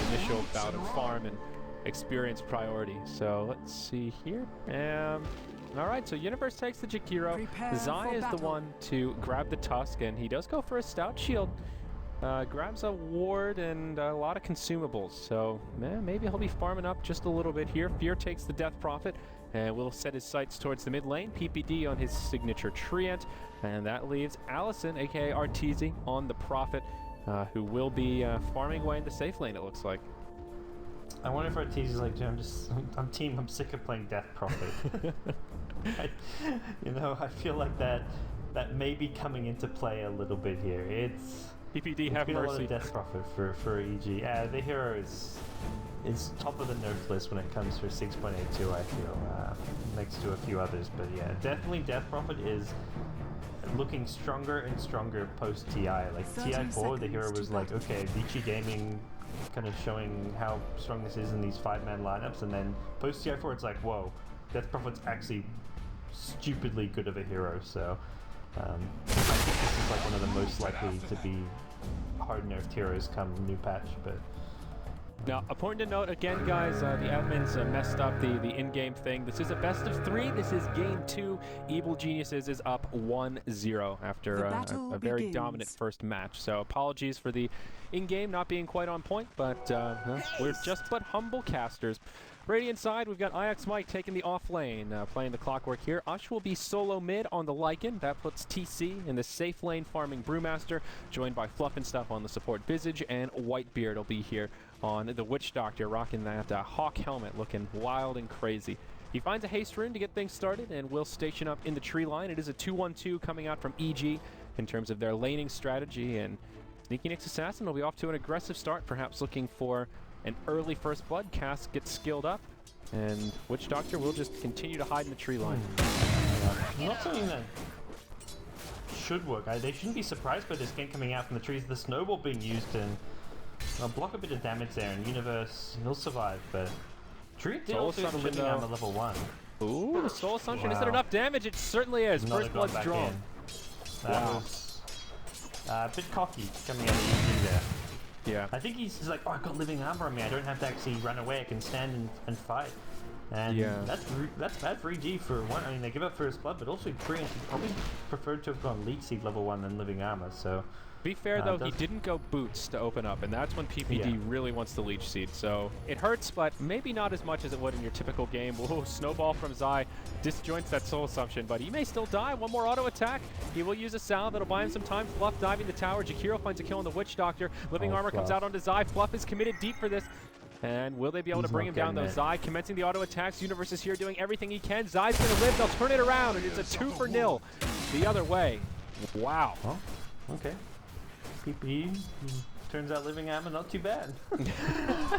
initial bout of farm and experience priority. So let's see here. All right, so Universe takes the Jakiro. Zai is the one to grab the Tusk, and he does go for a Stout Shield. Grabs a ward and a lot of consumables, so maybe he'll be farming up just a little bit here. Fear takes the Death Prophet and will set his sights towards the mid lane. PPD on his signature Treant, and that leaves Allison, aka Arteezy, on the Prophet, who will be farming away in the safe lane, it looks like. I wonder if Arteezy's like, I'm sick of playing Death Prophet. I feel like that may be coming into play a little bit here. PPD have been mercy. A lot of Death Prophet for EG. The hero is top of the nerf list when it comes for 6.82, I feel, next to a few others. But yeah, definitely Death Prophet is looking stronger and stronger post TI. Like TI4, the hero was like, okay, Vici Gaming kind of showing how strong this is in these 5-man lineups, and then post TI4 it's like, whoa, Death Prophet's actually stupidly good of a hero. So I think this is like one of the most likely to be hard nerfed heroes come new patch. But now, important to note again, guys, the admins messed up the in-game thing. This is a best of 3. This is game 2. Evil Geniuses is up 1-0 after a very dominant first match. So apologies for the in-game not being quite on point, but we're just but humble casters. Radiant side, we've got IX Mike taking the off lane, playing the clockwork here. Ush will be solo mid on the Lycan. That puts TC in the safe lane farming Brewmaster, joined by Fluff and Stuff on the support Visage, and Whitebeard will be here on the Witch Doctor, rocking that hawk helmet, looking wild and crazy. He finds a haste rune to get things started and will station up in the tree line. It is a 2-1-2 coming out from EG in terms of their laning strategy, and Sneaky NYX Assassin will be off to an aggressive start, perhaps looking for an early first blood. Cass gets skilled up, and Witch Doctor will just continue to hide in the tree line. Not something that should work. They shouldn't be surprised by this game coming out from the trees. The snowball being used and block a bit of damage there, and Universe, he'll survive, but Tree did also have a living armor level 1. Ooh, the Soul Assumption. Is it enough damage? It certainly is. First blood's drawn. That was a bit cocky coming out of EG there. Yeah. I think he's like, oh, I've got living armor on me. I don't have to actually run away. I can stand and fight. And that's bad for EG for one. I mean, they give up first blood, but also Tree probably preferred to have gone Leech Seed level 1 than living armor. So be fair though, he didn't go boots to open up, and that's when PPD really wants the Leech Seed. So it hurts, but maybe not as much as it would in your typical game. Whoa, snowball from Zai disjoints that Soul Assumption, but he may still die. One more auto attack. He will use a salve that'll buy him some time. Fluff diving the tower. Jakiro finds a kill on the Witch Doctor. Living armor comes out onto Zai. Fluff is committed deep for this. And will they be able to bring him down though? Zai commencing the auto attacks. Universe is here doing everything he can. Zai's gonna live. They'll turn it around, and it's a 2-0 the other way. Wow. Oh, okay. PP turns out living armor not too bad.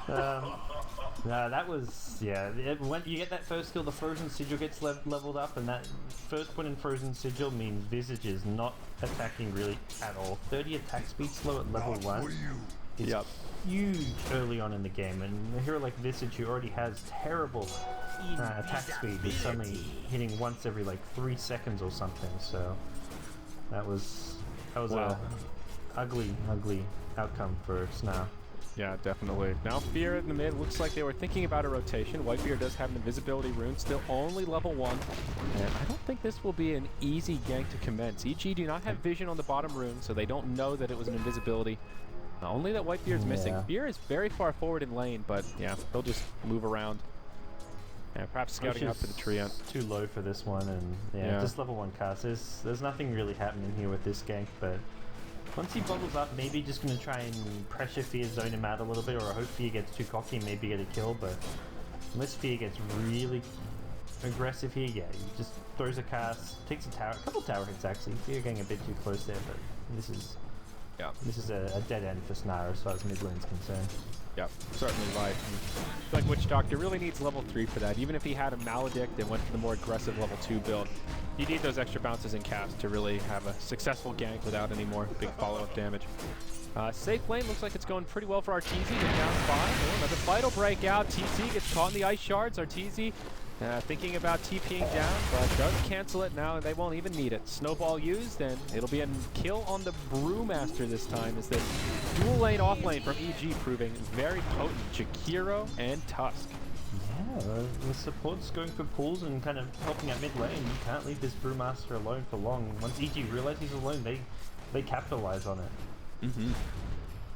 No, that was when you get that first kill, the Frozen Sigil gets leveled up, and that first point in Frozen Sigil means Visage is not attacking really at all. 30 attack speed slow at level 1 is huge early on in the game, and a hero like Visage, who already has terrible attack speed, is suddenly hitting once every like 3 seconds or something. So that was a ugly outcome for Snow. Yeah, definitely. Now Fear in the mid. Looks like they were thinking about a rotation. Whitebeard does have an invisibility rune, still only level 1. And I don't think this will be an easy gank to commence. EG do not have vision on the bottom rune, so they don't know that it was an invisibility. Only that Whitebeard's missing. Fear is very far forward in lane, but yeah, they'll just move around. And perhaps scouting out for the Treant. Too low for this one, and just level 1 cast. There's nothing really happening here with this gank, but once he bubbles up, maybe just going to try and pressure Fear, zone him out a little bit, or I hope Fear gets too cocky and maybe get a kill, but unless Fear gets really aggressive here, he just throws a cast, takes a couple tower hits actually. Fear getting a bit too close there, but this is a dead end for Snara as far as mid lane's concerned. Yep, certainly right. I feel like Witch Doctor really needs level 3 for that. Even if he had a Maledict and went for the more aggressive level 2 build, you need those extra bounces in cast to really have a successful gank without any more big follow-up damage. Safe lane looks like it's going pretty well for Arteezy. They're down 5. Oh, another fight will break out. TC gets caught in the ice shards. Arteezy Thinking about TPing down, but does cancel it now. They won't even need it. Snowball used, and it'll be a kill on the Brewmaster this time. Is this dual lane off lane from EG proving very potent. Jakiro and Tusk. Yeah, the support's going for pulls and kind of helping at mid lane. You can't leave this Brewmaster alone for long. Once EG realize he's alone, they capitalize on it. Mm-hmm.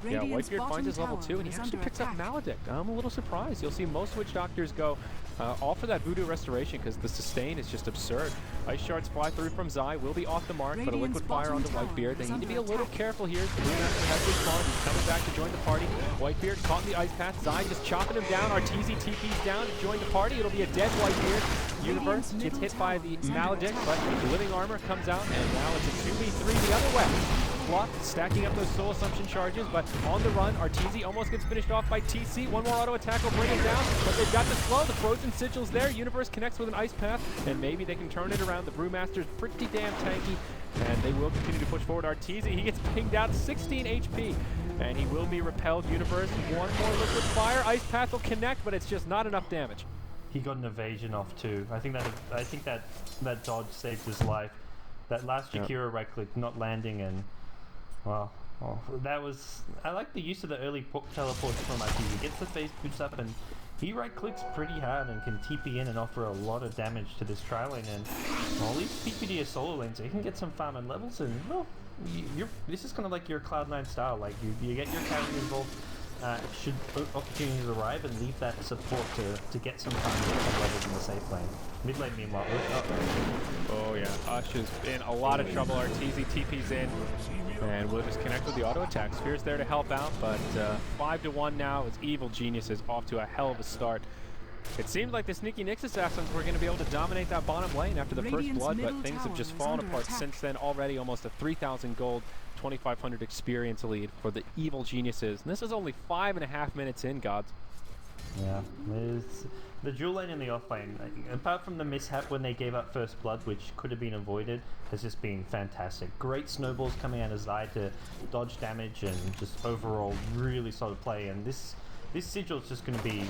Yeah, Whitebeard finds his level 2, and he actually picks up Maledict. I'm a little surprised. You'll see most Witch Doctors go all for that Voodoo Restoration because the sustain is just absurd. Ice Shards fly through from Zai, will be off the mark, but a Liquid Fire on the Whitebeard. They need to be a little careful here. The Brewmaster has respawned. He's coming back to join the party. Whitebeard caught in the Ice Path. Zai just chopping him down. Arteezy TP's down to join the party. It'll be a dead Whitebeard. Universe gets hit by the Maledict, but Living Armor comes out, and now it's a 2v3 the other way. Fluff stacking up those Soul Assumption charges, but on the run, Arteezy almost gets finished off by TC. One more auto attack will bring him down, but they've got the slow. The Frozen Sigil's there. Universe connects with an Ice Path, and maybe they can turn it around. The Brewmaster's pretty damn tanky, and they will continue to push forward. Arteezy, he gets pinged out, 16 HP, and he will be repelled. Universe, one more Liquid Fire. Ice Path will connect, but it's just not enough damage. He got an evasion off too. I think that dodge saved his life. That last Jakiro right click not landing, and well, that was. I like the use of the early teleports from Arteezy. He gets the phase boots up, and he right clicks pretty hard and can TP in and offer a lot of damage to this tri lane. And all these PPD are solo lanes, so you can get some farm and levels. And well, this is kind of like your Cloud9 style. Like you get your carry involved. Should opportunities arrive, and leave that support to get some time to get some levels in the safe lane. Mid lane, meanwhile. Oh yeah, Ush is in a lot of trouble. Arteezy TP's in, and we'll just connect with the auto attack. Sphere's there to help out, but 5-1 now as Evil Geniuses off to a hell of a start. It seemed like the Sneaky NYX Assassins were going to be able to dominate that bottom lane after the first blood, but things have just fallen apart since then. Already almost a 3,000 gold, 2,500 experience lead for the Evil Geniuses. And this is only 5.5 minutes in, gods. Yeah, the dual lane and the off lane, apart from the mishap when they gave up first blood, which could have been avoided, has just been fantastic. Great snowballs coming out of Zai to dodge damage, and just overall really solid play. And this sigil is just going to be,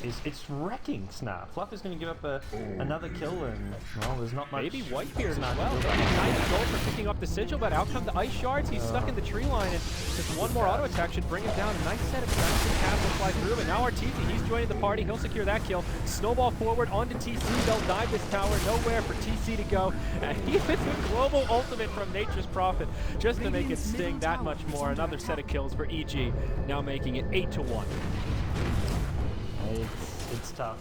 it's wrecking Snar. Fluff is going to give up another kill, and well, there's not much. Maybe Whitebeard as well. 90 gold for picking up the sigil, but out come the Ice Shards. He's stuck in the tree line, and just one more auto attack should bring him down. A nice set of tracks and cast will fly through, and now Arteezy, he's joining the party. He'll secure that kill. Snowball forward onto TC. They'll dive this tower. Nowhere for TC to go. And he hits a global ultimate from Nature's Prophet just to make it sting that much more. Another set of kills for EG, now making it 8-1. It's tough.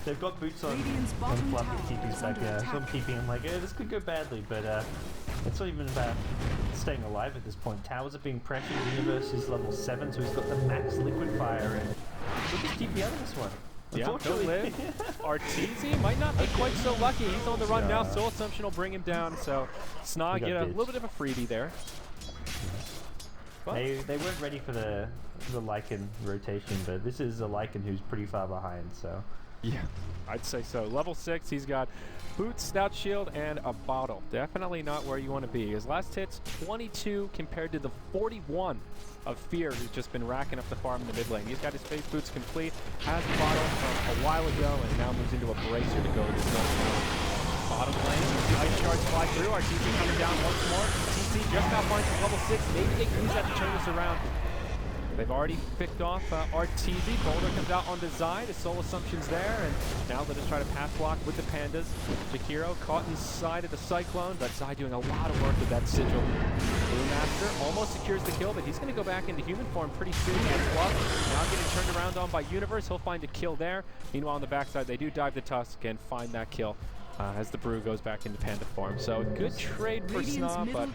They've got boots on Fluffy TP's back there. So I'm keeping him like, this could go badly, but it's not even about staying alive at this point. Towers are being pressured. Universe is level 7, so he's got the max Liquid Fire, and look at TP out of this one. Yeah, he'll live. Arteezy might not be quite so lucky. He's on the run now. Soul Assumption will bring him down, so Snog get a little bit of a freebie there. They weren't ready for the Lycan rotation, but this is a Lycan who's pretty far behind, so. Yeah, I'd say so. Level 6, he's got boots, stout shield, and a bottle. Definitely not where you want to be. His last hit's 22 compared to the 41 of Fear, who's just been racking up the farm in the mid lane. He's got his face boots complete, has the bottle from a while ago, and now moves into a bracer to go to his bottom lane. The Ice Shards fly through. Arteezy coming down once more. TC just now finds his level 6. Maybe they can use that to turn this around. They've already picked off Arteezy. Boulder comes out onto Zai. The Soul Assumption's there, and now they'll just try to pass block with the Pandas. Jakiro caught inside of the Cyclone, but Zai doing a lot of work with that sigil. Brewmaster almost secures the kill, but he's going to go back into human form pretty soon. And Fluff now getting turned around on by Universe. He'll find a kill there. Meanwhile, on the backside, they do dive the Tusk and find that kill. As the Brew goes back into Panda form. So good trade for Snob, but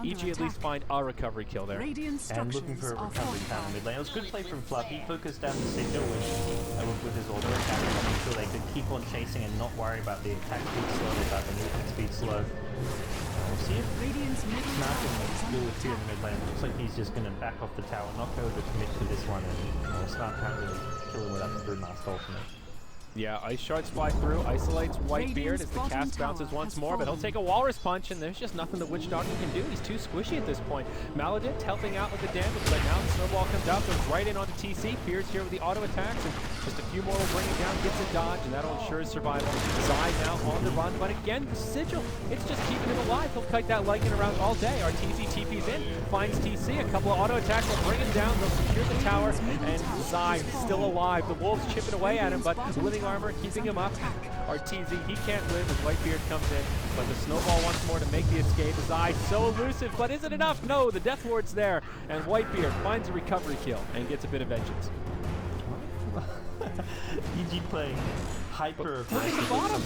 EG at least find a recovery kill there. And looking for a recovery down the mid lane. It was good play from Fluff. He focused down the signal with his auto attack, making sure they could keep on chasing and not worry about the attack speed slow, about the movement speed slow. We'll see if Snark can deal with Fear in the mid lane. Looks like he's just going to back off the tower, not go to commit to this one, and Snark can't really kill him without the Brewmaster ultimate. Yeah, ice shards fly through, isolates Whitebeard as the cast bounces once more, but he'll take a walrus punch, and there's just nothing the Witch Doctor can do. He's too squishy at this point. Maledict helping out with the damage, but now the snowball comes out, goes right in onto TC. Fear's here with the auto attacks, and just a few more will bring him down, gets a dodge, and that'll ensure his survival. Zai now on the run, but again, the sigil, it's just keeping him alive. He'll kite that Lycan around all day. Arteezy TP's in, finds TC, a couple of auto attacks will bring him down, they'll secure the tower, and Zai still alive. The wolves chipping away at him, but living armor keeping him up. Arteezy, he can't live as Whitebeard comes in, but the snowball once more to make the escape. His eye so elusive, but is it enough? No, the Death Ward's there, and Whitebeard finds a recovery kill and gets a bit of vengeance. EG playing hyper Look at the bottom.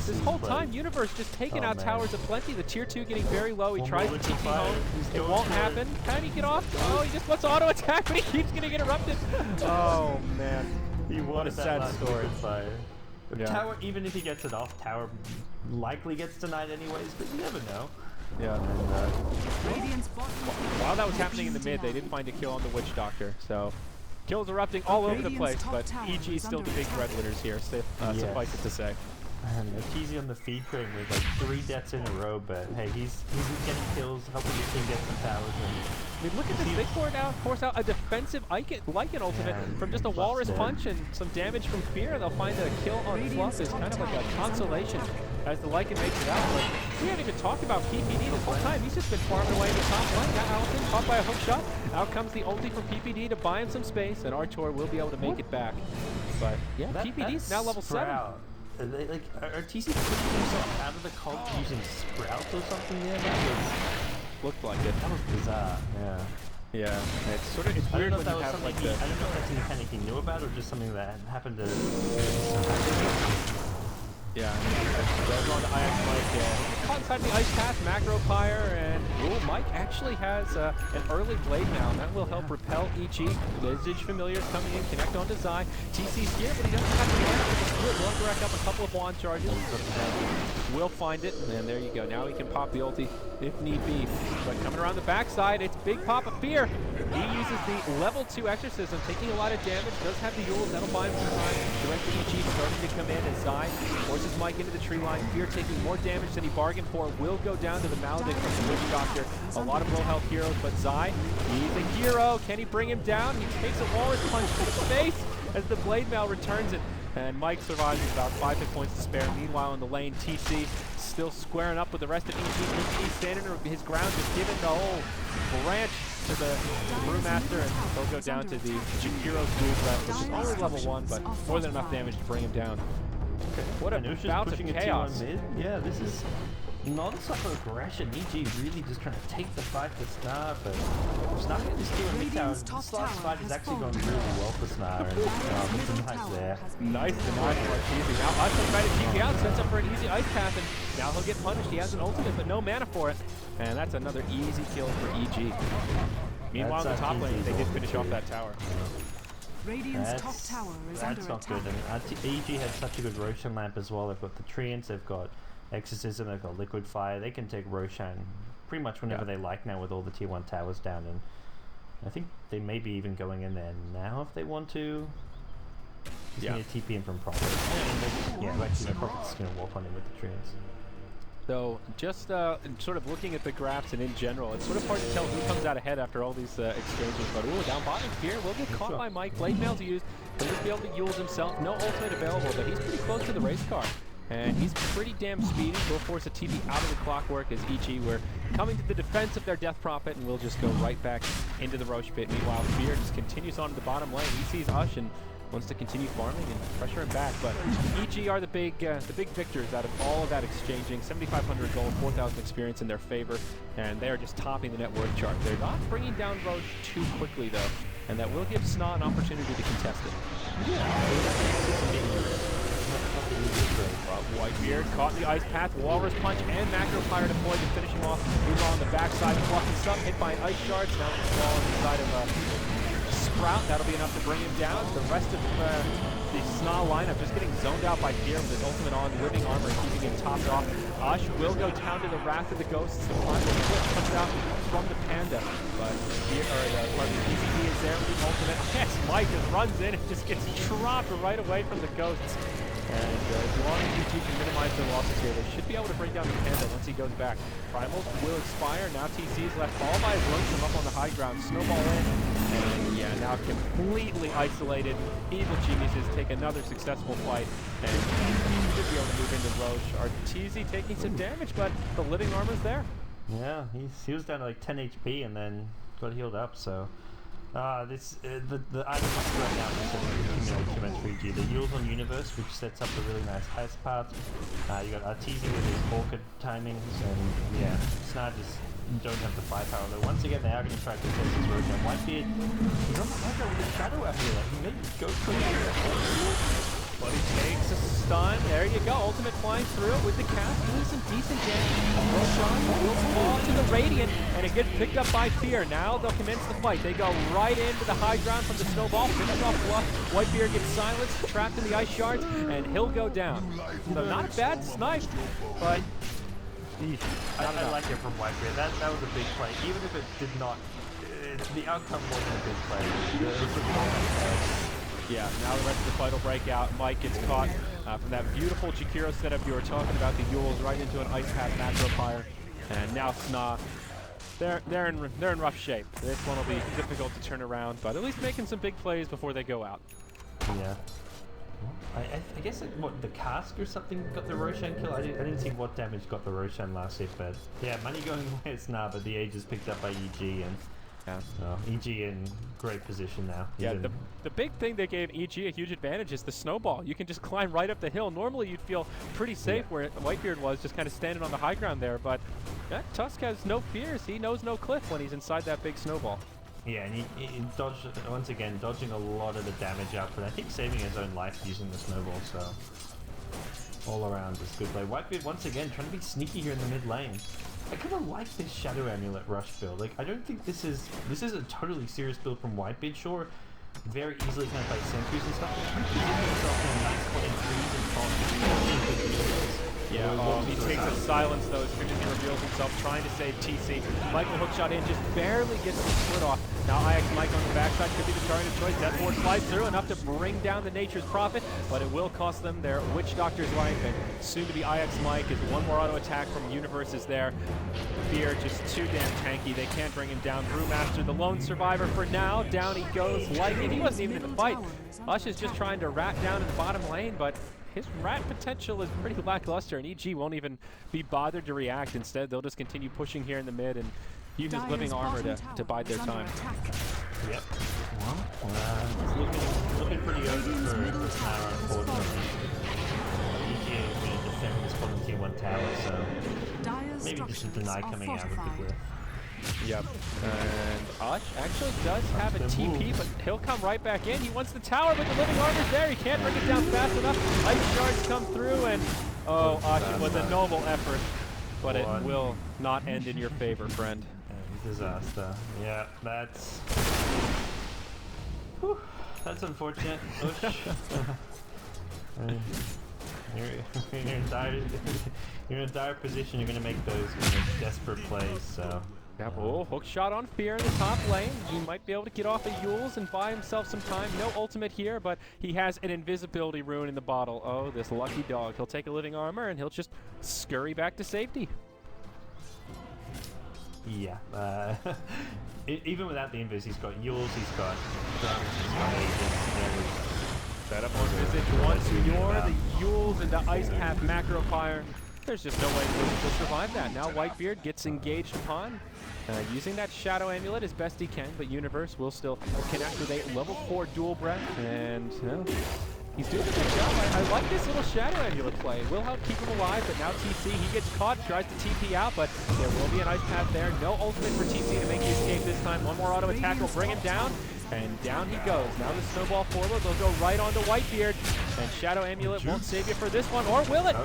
This whole time, Universe just taking out towers aplenty. The tier 2 getting very low. He tries to TP home. It won't happen. Can he get off? Oh, he just wants auto attack, but he keeps getting interrupted. Oh, man. What a sad story. Fire. Yeah. Tower, even if he gets it off, tower likely gets denied anyways, but you never know. Yeah. And, while that was happening in the mid, they did find a kill on the Witch Doctor, so kills erupting all over the place, but EG is still the big red winners here, suffice it to say. And Arteezy on the feed train with like 3 deaths in a row, but hey, he's getting kills, helping his team get some towers. I mean, look at this. They force out a defensive Lycan ultimate from just a walrus punch and some damage from Fear. They'll find a kill on Fluff is kind of like a consolation as the Lycan makes it out. But we haven't even talked about PPD this whole time. He's just been farming away in the top lane. Got Allison caught by a hook shot. Out comes the ulti from PPD to buy him some space, and Artour will be able to make it back. But yeah, PPD's now level 7. Like, Arteezy pushing himself out of the cult using Sprout or something there? That looked like it. was bizarre, yeah. Yeah, it's weird when you have like the... I don't know if that's a mechanic he knew about or just something that happened to... Yeah, goes on to Ix Mike, caught inside the ice path, macro fire, and Mike actually has an early blade now, and that will help repel EG. Visage Familiars coming in, connect onto Zai. TC's here, but he doesn't have the mana for the We'll rack up a couple of wand charges. We'll find it, and there you go. Now he can pop the ulti if need be. But coming around the backside, it's Big Papa Fear. He uses the level 2 exorcism, taking a lot of damage, does have the Yules, that'll buy him some time. Direct EG starting to come in as Zai forces Mike into the tree line. Fear taking more damage than he bargained for, will go down to the Maledict from the Witch Doctor. A lot of low health heroes, but Zai, he's a hero. Can he bring him down? He takes a walrus punch to the face as the blade mail returns it. And Mike survives with about 5 hit points to spare. Meanwhile, in the lane, TC still squaring up with the rest of EG. EG standing his ground, just giving the whole branch to the Brewmaster, and they'll go down to the Jakiro's dual threat, which is only level 1, but more than enough damage to bring him down. Okay. What a bout of chaos. Yeah, this is non-stop aggression. EG really just trying to take the fight to Snar, but Snar getting this tier 1 mid tower. This last fight is actually going really well for Snar, and it's nice there. Nice deny for Arteezy. Now Usher trying to TP out, sets up for an easy ice path, and now he'll get punished. He has an ultimate, but no mana for it. And that's another easy kill for EG. Meanwhile, in the top lane, they did finish off that tower. Radiant's top tower is under not attack. good. I mean, EG has such a good Roshan lamp as well. They've got the Treants, they've got Exorcism, they've got Liquid Fire. They can take Roshan pretty much whenever they like now with all the tier 1 towers down. And I think they may be even going in there now if they want to. Just need a TP in from Prophet. Yeah, actually, Prophet's going to walk on in with the Treants. So just sort of looking at the graphs and in general, it's sort of hard to tell who comes out ahead after all these exchanges. But down bottom here, will get caught by Mike. Blade mail's used. He'll just be able to use himself. No ultimate available, but he's pretty close to the race car. And he's pretty damn speedy. We'll force a TP out of the clockwork as EG were coming to the defense of their Death Prophet, and we'll just go right back into the Roche pit. Meanwhile, Fear just continues on to the bottom lane. He sees Ush and wants to continue farming and pressure him back, but EG are the big victors out of all of that exchanging. 7,500 gold, 4,000 experience in their favor, and they are just topping the net worth chart. They're not bringing down Roche too quickly, though, and that will give Sna an opportunity to contest it. Whitebeard caught in the ice path, walrus punch and macro fire deployed to finish him off. Meanwhile on the backside, blocking some, hit by an ice shards. Now he's falling inside of Sprout. That'll be enough to bring him down. The rest of the Sna lineup just getting zoned out by Fear with his ultimate on, living armor, keeping him topped off. Ush will go down to the Wrath of the Ghosts. The final flip comes out from the Panda, but ECD is there with the ultimate. Yes, Mike just runs in and just gets dropped right away from the ghosts. And as long as UG can minimize their losses here, they should be able to bring down the Panda once he goes back. Primals will expire. Now TC's left all by his lonesome up on the high ground. Snowball in. And yeah, now completely isolated. Evil Geniuses take another successful fight. And should be able to move into Roche. Arteezy taking some damage, but the living armor's there. Yeah, he was down to like 10 HP and then got healed up, so... the item right now is accumulate too much 3G. The Yules on Universe, which sets up a really nice heist path. You got Arteezy with his orchid timings, and yeah, Snar just don't have the firepower. Though once again, they are going to try to contest his Roshan. Whitebeard, he's on the high ground with a shadow out here. Like, he may go for it. But he takes a stun. There you go. Ultimate flying through with the cast. Doing some decent damage. Roshan will fall to the Radiant, and it gets picked up by Fear. Now they'll commence the fight. They go right into the high ground from the snowball. Finish off Bluff. Whitebeard gets silenced, trapped in the ice shards, and he'll go down. So not a bad snipe, but... I like it from Whitebeard. That was a big play. Even if it did not... the outcome wasn't a big play. It was a yeah, now the rest of the fight will break out. Mike gets caught from that beautiful Jakiro setup you were talking about, the Yules, right into an Ice Path Macro Fire. And now Sna, they're in rough shape. This one will be difficult to turn around, but at least making some big plays before they go out. Yeah. I guess what, the cask or something got the Roshan kill? I didn't see what damage got the Roshan last hit, but yeah, money going away at Sna, but the age is picked up by EG, and EG in great position now. Yeah, the big thing that gave EG a huge advantage is the snowball. You can just climb right up the hill. Normally you'd feel pretty safe where Whitebeard was, just kind of standing on the high ground there, but Tusk has no fears. He knows no cliff when he's inside that big snowball. Yeah, and he dodged, once again, dodging a lot of the damage output. I think saving his own life using the snowball, so all around is good play. Whitebeard once again trying to be sneaky here in the mid lane. I kind of like this Shadow Amulet rush build. Like, I don't think this is a totally serious build from Whitebeard. Sure, very easily kind of play sentries and stuff. But position yourself in a nice spot in trees and falls. Yeah, he takes a silence though as soon as he reveals himself, trying to save TC. Michael hookshot in, just barely gets the split off. Now IX Mike on the backside could be the target of choice. Death Ward slides through, enough to bring down the Nature's Prophet, but it will cost them their Witch Doctor's life, and soon to be IX Mike as one more auto attack from Universe is there. Fear just too damn tanky, they can't bring him down. Brewmaster, the lone survivor for now, down he goes like it. He wasn't even in the fight. Ush is just trying to rat down in the bottom lane, but his rat potential is pretty lackluster, and EG won't even be bothered to react. Instead, they'll just continue pushing here in the mid and use his living armor to bide their time. Yep. Well, it's looking pretty open for Tara, unfortunately. EG is going to defend this bottom tier 1 tower, so maybe just a deny coming out of the cliff. Yep, and Ush actually does have a TP, but he'll come right back in. He wants the tower, but the living armor's there. He can't bring it down fast enough. Ice shards come through, and Ush, it was a noble effort, but it will not end in your favor, friend. Disaster. Yeah, that's unfortunate. Ush. You're in a dire position. You're going to make those kind of desperate plays, so. Yep, hook shot on Fear in the top lane. He might be able to get off of Yules and buy himself some time. No ultimate here, but he has an invisibility rune in the bottle. Oh, this lucky dog. He'll take a living armor and he'll just scurry back to safety. Yeah. Even without the invis, he's got Yules, he's got drums, he's got agents. Set up on Visage once more. The Yules into Ice Path Macro Fire. There's just no way to survive that. Now Whitebeard gets engaged upon, using that Shadow Amulet as best he can, but Universe will still connect with a level 4 dual breath, and he's doing a good job. I like this little Shadow Amulet play. It will help keep him alive, but now TC, he gets caught, tries to TP out, but there will be an Ice Path there. No ultimate for TC to make the escape this time. One more auto attack will bring him down, and down he goes. Now the snowball forward, they'll go right onto Whitebeard, and Shadow Amulet won't save you for this one, or will it?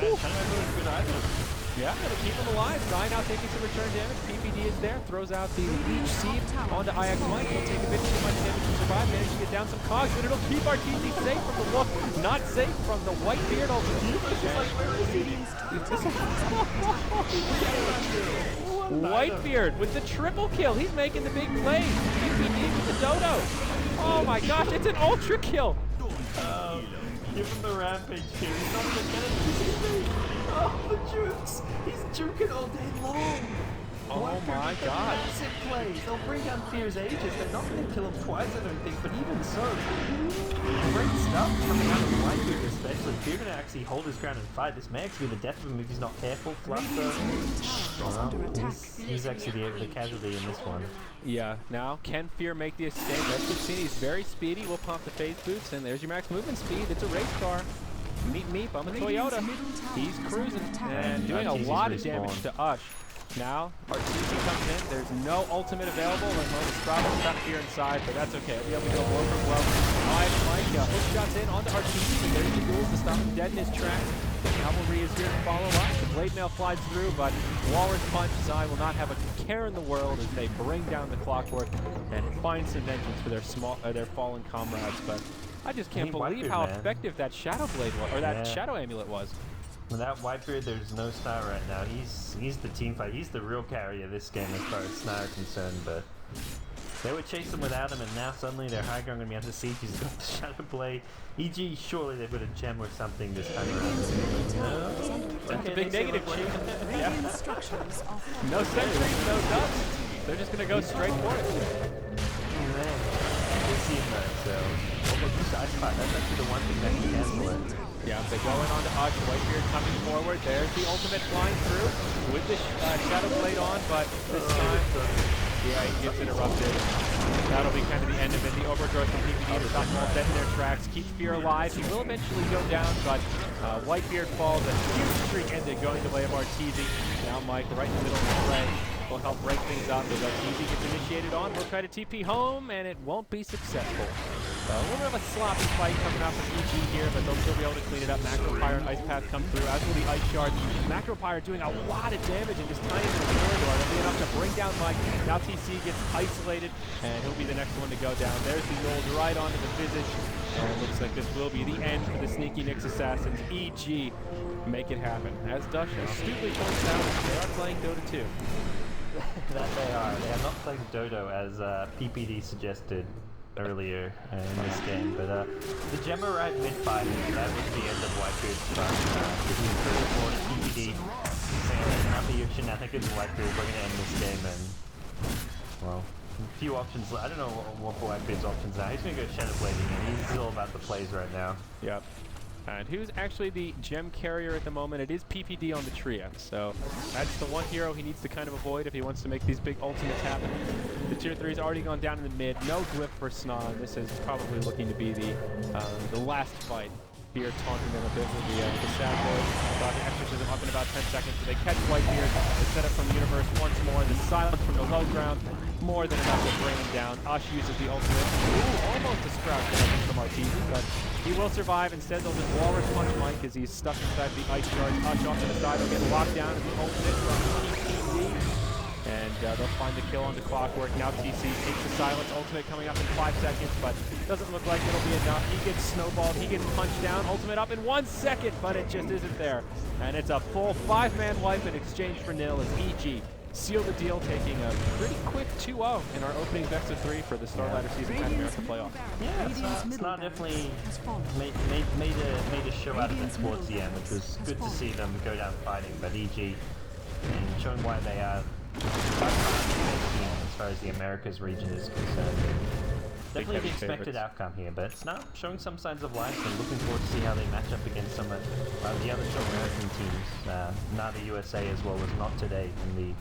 Yeah, it'll keep him alive. Zai now taking some return damage. PPD is there, throws out the Leech Seed onto IX Mike. He'll take a bit too much damage to survive, manage to get down some cogs, but it'll keep Arteezy safe from the wolf, not safe from the Whitebeard ultimate. What Whitebeard with the triple kill. He's making the big plays. PPD with the dodo. Oh my gosh, it's an ultra kill. Give him the rampage here. He's not even getting it. Oh, the jukes. He's juking all day long. Oh my god. Massive plays. They'll bring down Fear's Aegis. They're not going to kill him twice, I don't think, but even so, great stuff coming out of Whitebeard especially. Fear going to actually hold his ground and fight. This may actually be the death of him if he's not careful. Fluff he's actually the casualty in this one. Yeah, now can Fear make the escape? As we've seen, he's very speedy. We'll pump the phase boots, and there's your max movement speed. It's a race car. Meep meep, I'm a Toyota. He's cruising and doing a lot of damage to Ush. Now, Arteezy comes in. There's no ultimate available. Like, well, the Sprout is stuck here inside, but that's okay. He'll be able to go blow for blow. Mike hook shots in onto Arteezy, and there's the duels to stop him dead in his tracks. The cavalry is here to follow up. The blade mail flies through, but Walrus Punch Zai will not have a care in the world as they bring down the clockwork and find some vengeance for their fallen comrades. But I just can't believe how effective that Shadow Blade was, or that Shadow Amulet was. Without Whitebeard, there's no Snar right now. He's the team fight. He's the real carry of this game as far as Snar are concerned, but they would chase him without him, and now suddenly their high ground going to be under siege. He's got the Shadow Blade. EG, surely they've got a gem or something this time around. No? That's a big negative, Chief. Yeah. No sentries, no ducks. They're just going to go straight for it. Man, they see him though, so look, the side spot. That's actually the one thing that can cancel it. Yeah, they go in onto Ush. Whitebeard coming forward. There's the ultimate flying through with the Shadow Blade on, but this time, yeah, he gets interrupted. That'll be kind of the end of it. The overgrowth from PPD to stop them all dead in their tracks. Keep Fear alive. He will eventually go down, but Whitebeard falls. A huge streak ended going the way of Arteezy. Now Mike right in the middle of the fray will help break things up as Arteezy gets initiated on. We'll try to TP home, and it won't be successful. A little bit of a sloppy fight coming out from EG here, but they'll still be able to clean it up. Macro Pyre and Ice Path come through, as will the Ice Shard. Macro Pyre doing a lot of damage in this tiny little corridor. It'll be enough to bring down Mike. Now TC gets isolated, and he'll be the next one to go down. There's the Yold right onto the Visage, and it looks like this will be the end for the sneaky NYX assassins. EG make it happen. As Dush astutely points out, they are playing Dota 2. That they are. They are not playing Dodo as PPD suggested earlier in this game, but the gem arrived mid-fight, and that was the end of Whitebeard's run. This is pretty for PPD saying enough of your shenanigans, Whitebeard, we're going to end this game, and, well, a few options. I don't know what Whitebeard's options are. He's going to go Shadow Blading, and he's all about the plays right now. Yep. And who's actually the gem carrier at the moment? It is PPD on the trio, so that's the one hero he needs to kind of avoid if he wants to make these big ultimates happen. The tier 3's already gone down in the mid. No glyph for Snon. This is probably looking to be the last fight. Fear taunting them a bit with the sadboys. The exorcism up in about 10 seconds, so they catch Whitebeard. They set up from the universe once more. The silence from the low ground, more than enough to bring him down. Ush uses the ultimate. Ooh, almost a Sprout from Arteezy, but he will survive. Instead, they'll just Walrus Punch Mike as he's stuck inside the Ice Charge. Ush off to the side. He'll get locked down as the ultimate from PPD. And they'll find the kill on the clockwork. Now TC takes the silence. Ultimate coming up in 5 seconds, but doesn't look like it'll be enough. He gets snowballed. He gets punched down. Ultimate up in 1 second, but it just isn't there. And it's a full 5-man wipe in exchange for nil as EG seal the deal, taking a pretty quick 2-0 in our opening best of 3 for the Starlighter Season 10 America playoff. Yeah, it's not definitely made a show out of it towards the end, which was good to see them go down fighting, but EG and showing why they are as far as the Americas region is concerned. Definitely the expected outcome here, but it's not showing some signs of life, and looking forward to see how they match up against some of the other top American teams. Neither USA as well as not today in the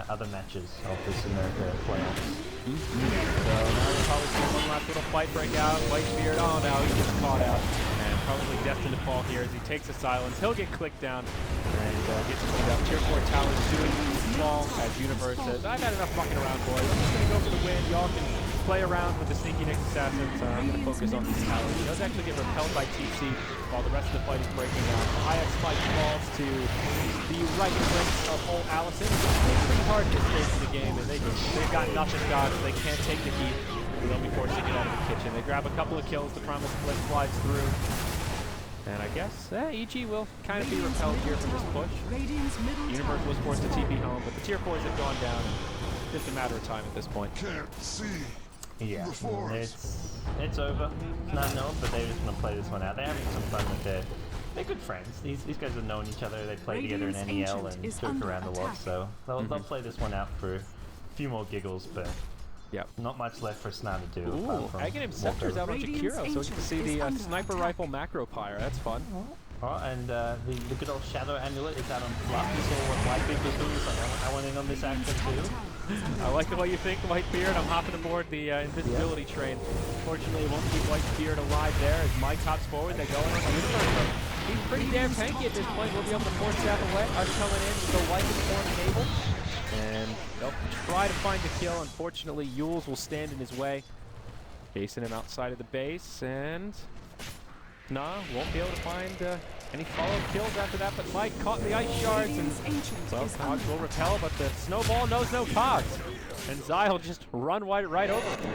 other matches of this America playoffs. So now we'll probably see one last little fight break out. Whitebeard, oh no, he gets caught out. And probably destined to fall here as he takes a silence. He'll get clicked down and gets cleaned up. Tier 4 Towers doing small as Universe says, I've had enough fucking around, boys. I'm just gonna go for the win. Y'all can play around with the sneaky NYX assassins. I'm gonna focus on these towers. He does actually get repelled by TC while the rest of the fight is breaking down. The IX spike falls to the right flank of old Allison. It's pretty hard to stage in the game, and they've got nothing dodged. They can't take the heat. They'll be forced to get out of the kitchen. They grab a couple of kills. The promised blitz flies through. And I guess EG will kind of be repelled here from this push. Universe was forced to TP home, but the tier 4s have gone down. And just a matter of time at this point. Can't see. Yeah, it's over. Not known, but they're just gonna play this one out. They're having some fun with their. They're good friends. These guys have known each other. They play together in NEL and joke around a lot, so they'll play this one out for a few more giggles, but not much left for Snar to do. Ooh, Aghanim Scepter's out on Jakiro, so we get to see the sniper rifle macro pyre. That's fun. Oh, and the good old Shadow Amulet is out on Fluff. You saw what Whitebeard was doing. He's like, I want in on this action too. I like the way you think, Whitebeard. I'm hopping aboard the invisibility train. Fortunately, it won't keep Whitebeard alive there as Mike hops forward. They go in on the Universe. He's pretty damn tanky at this point. We'll be able to force that away. Us coming in with the Lycan form cable. And they'll try to find the kill. Unfortunately, Yules will stand in his way. Chasing him outside of the base, and won't be able to find any follow-up kills after that, but Mike caught the ice shards, and well, Cogs will repel, but the snowball knows no Cogs. And Zai will just run right over him.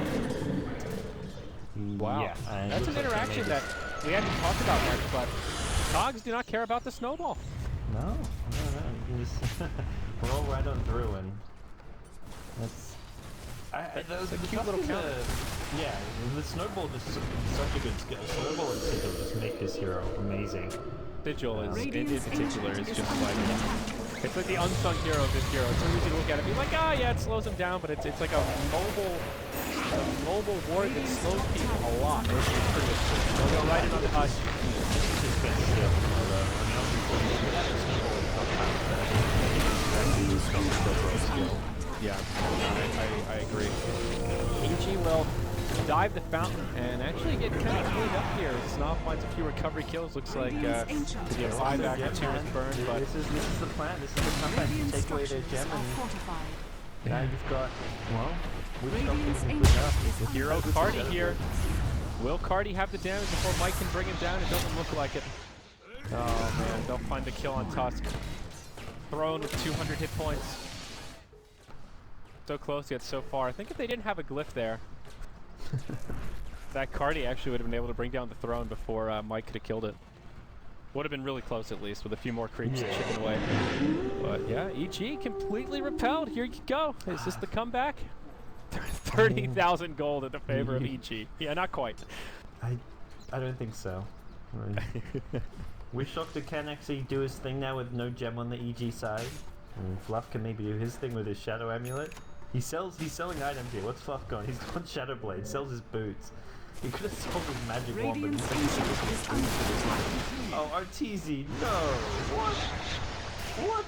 Wow, yeah, that's an interaction that we hadn't talked about much, but Cogs do not care about the snowball. No. We're all right on through, and that's... That's a cute little counter. Yeah, the snowball is such a good skill. Snowball and Sigil just make this hero amazing. Sigil is, in particular, is just like... It's like the unsung hero of this hero. It's so easy to look at it and be like, yeah, it slows him down, but it's like a mobile ward that slows people a lot. It's pretty good. They'll go right in on the hush. This is good skill. Yeah, I agree. EG will dive the fountain and actually get kind of cleaned up here. Snob finds a few recovery kills. Looks like to get 5 back or 2 with burn, but this is the plan. This is the comeback. You take away their gem, and now you've got Hero Cardi here. Will Cardi have the damage before Mike can bring him down? It doesn't look like it. Oh man, they'll find the kill on Tusk. Throne with 200 hit points. So close yet so far. I think if they didn't have a glyph there, that Cardi actually would have been able to bring down the throne before Mike could have killed it. Would have been really close at least, with a few more creeps chipping away. But yeah, EG completely repelled. Here you go. Is this the comeback? 30,000 gold in the favor of EG. Yeah, not quite. I don't think so. Wish Doctor can actually do his thing now with no gem on the EG side. And Fluff can maybe do his thing with his Shadow Amulet. He's selling items here. What's Fluff going? He's got Shadow Blade, sells his boots. He could have sold his magic wand, but he's like, oh, Arteezy, no! What?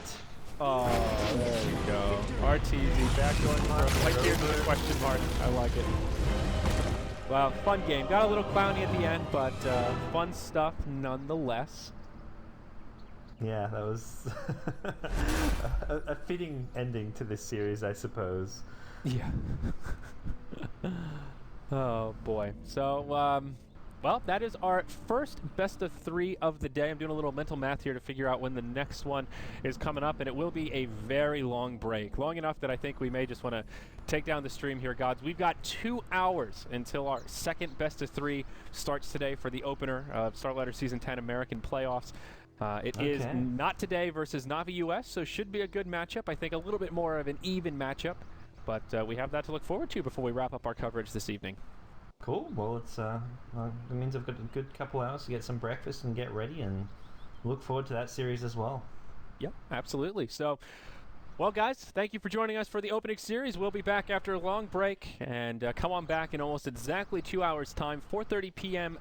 Oh, there we go. Arteezy back going for right here to the question mark. I like it. Well, fun game. Got a little clowny at the end, but fun stuff nonetheless. Yeah, that was a fitting ending to this series, I suppose. Yeah. Oh boy. So, well, that is our first best of 3 of the day. I'm doing a little mental math here to figure out when the next one is coming up, and it will be a very long break. Long enough that I think we may just want to take down the stream here, gods. We've got 2 hours until our second best of 3 starts today for the opener of Starlighter Season 10 American Playoffs. It is not today versus Navi US, so should be a good matchup. I think a little bit more of an even matchup, but we have that to look forward to before we wrap up our coverage this evening. Cool. Well, it means I've got a good couple hours to get some breakfast and get ready, and look forward to that series as well. Yep, absolutely. So, well, guys, thank you for joining us for the opening series. We'll be back after a long break, and come on back in almost exactly 2 hours' time, 4:30 p.m.